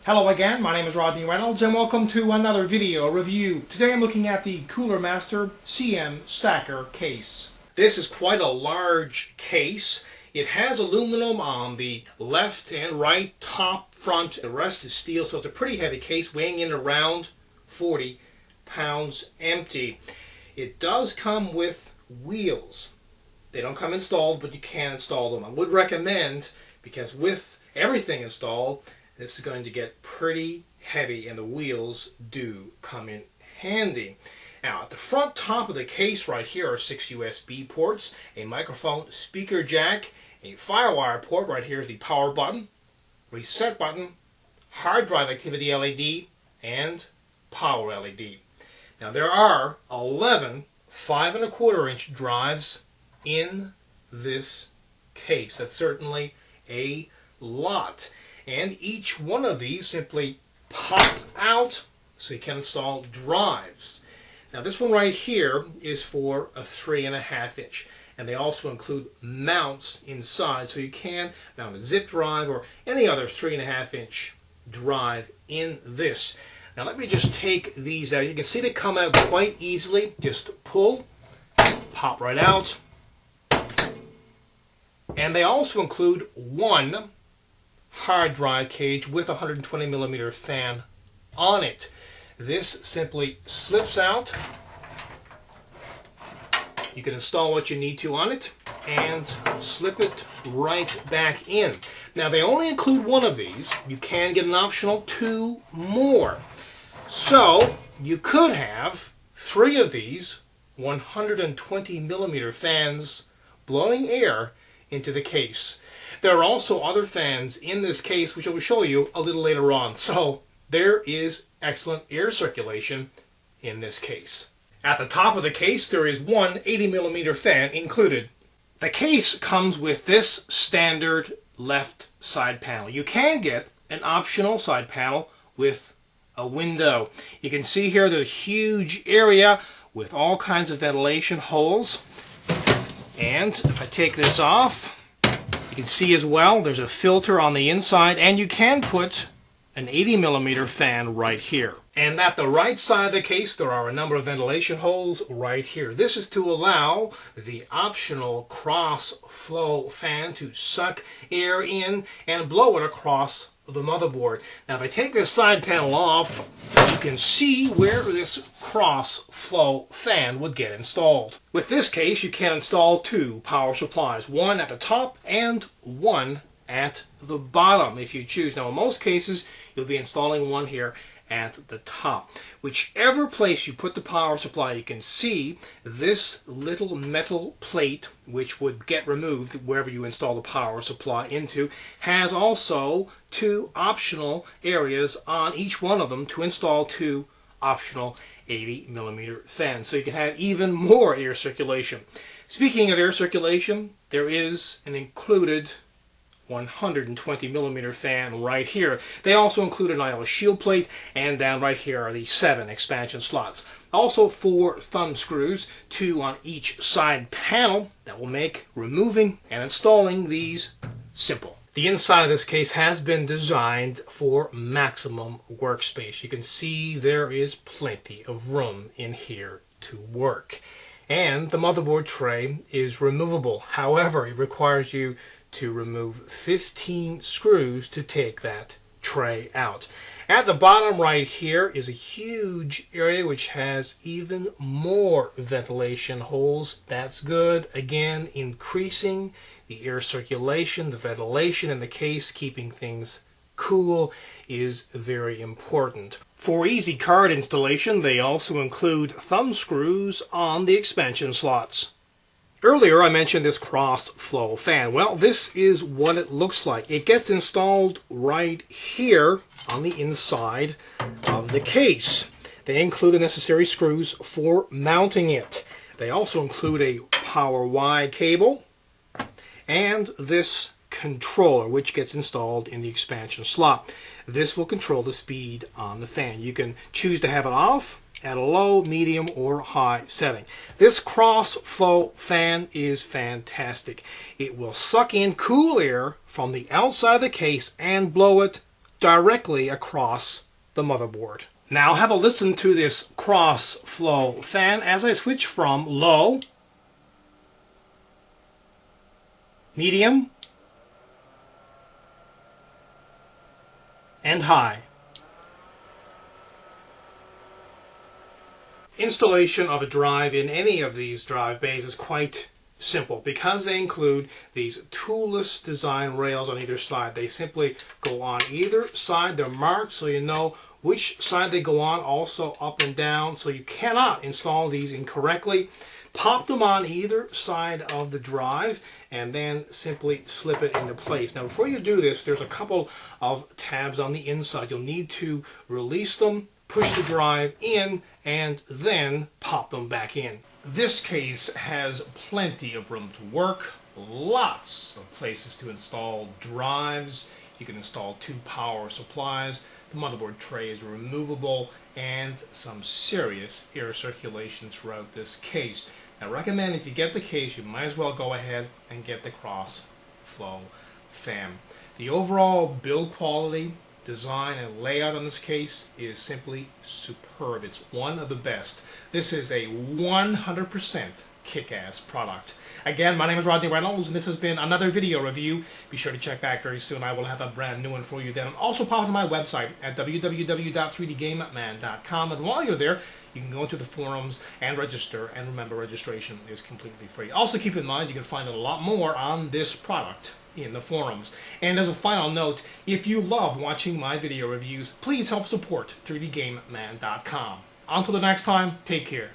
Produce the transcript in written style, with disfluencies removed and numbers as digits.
Hello again, my name is Rodney Reynolds and welcome to another video review. Today I'm looking at the Cooler Master CM Stacker case. This is quite a large case. It has aluminum on the left and right, top, front. The rest is steel, so it's a pretty heavy case, weighing in around 40 pounds empty. It does come with wheels. They don't come installed, but you can install them. I would recommend, because with everything installed, this is going to get pretty heavy, and the wheels do come in handy. Now, at the front top of the case right here are 6 USB ports, a microphone speaker jack, a firewire port. Right here is the power button, reset button, hard drive activity LED, and power LED. Now, there are 11 5¼ inch drives in this case. That's certainly a lot. And each one of these simply pop out so you can install drives. Now this one right here is for a 3½ inch. And they also include mounts inside, so you can mount a zip drive or any other 3½ inch drive in this. Now let me just take these out. You can see they come out quite easily. Just pull, pop right out. And they also include one hard drive cage with a 120mm fan on it. This simply slips out. You can install what you need to on it and slip it right back in. Now they only include one of these. You can get an optional 2 more. So you could have 3 of these 120mm fans blowing air into the case. There are also other fans in this case, which I will show you a little later on. So there is excellent air circulation in this case. At the top of the case, there is one 80mm fan included. The case comes with this standard left side panel. You can get an optional side panel with a window. You can see here there's a huge area with all kinds of ventilation holes. And if I take this off, you can see as well there's a filter on the inside, and you can put an 80mm fan right here. And at the right side of the case there are a number of ventilation holes right here. This is to allow the optional Crossflow fan to suck air in and blow it across the motherboard. Now if I take this side panel off, you can see where this Crossflow fan would get installed. With this case you can install 2 power supplies, one at the top and one at the bottom if you choose. Now in most cases you'll be installing one here at the top. Whichever place you put the power supply, you can see this little metal plate, which would get removed wherever you install the power supply into, has also 2 optional areas on each one of them to install 2 optional 80mm fans, so you can have even more air circulation. Speaking of air circulation, there is an included 120mm fan right here. They also include an IO shield plate, and down right here are the 7 expansion slots. Also 4 thumb screws, 2 on each side panel, that will make removing and installing these simple. The inside of this case has been designed for maximum workspace. You can see there is plenty of room in here to work. And the motherboard tray is removable. However, it requires you to remove 15 screws to take that tray out. At the bottom right here is a huge area which has even more ventilation holes. That's good. Again, increasing the air circulation, the ventilation in the case, keeping things cool is very important. For easy card installation, they also include thumb screws on the expansion slots. Earlier I mentioned this Crossflow fan. Well, this is what it looks like. It gets installed right here on the inside of the case. They include the necessary screws for mounting it. They also include a power Y cable and this controller, which gets installed in the expansion slot. This will control the speed on the fan. You can choose to have it off at a low, medium, or high setting. This Crossflow fan is fantastic. It will suck in cool air from the outside of the case and blow it directly across the motherboard. Now have a listen to this Crossflow fan as I switch from low, medium, and high. Installation of a drive in any of these drive bays is quite simple because they include these toolless design rails on either side. They simply go on either side. They're marked so you know which side they go on, also up and down, so you cannot install these incorrectly. Pop them on either side of the drive and then simply slip it into place. Now before you do this, there's a couple of tabs on the inside. You'll need to release them, push the drive in, and then pop them back in. This case has plenty of room to work, lots of places to install drives. You can install 2 power supplies. The motherboard tray is removable, and some serious air circulation throughout this case. I recommend if you get the case, you might as well go ahead and get the Crossflow fan. The overall build quality, design, and layout on this case is simply superb. It's one of the best. This is a 100% kick-ass product. Again, my name is Rodney Reynolds, and this has been another video review. Be sure to check back very soon. I will have a brand new one for you then. And also pop to my website at www.3dgameman.com. And while you're there, you can go into the forums and register. And remember, registration is completely free. Also keep in mind, you can find a lot more on this product in the forums. And as a final note, if you love watching my video reviews, please help support 3dgameman.com. Until the next time, take care.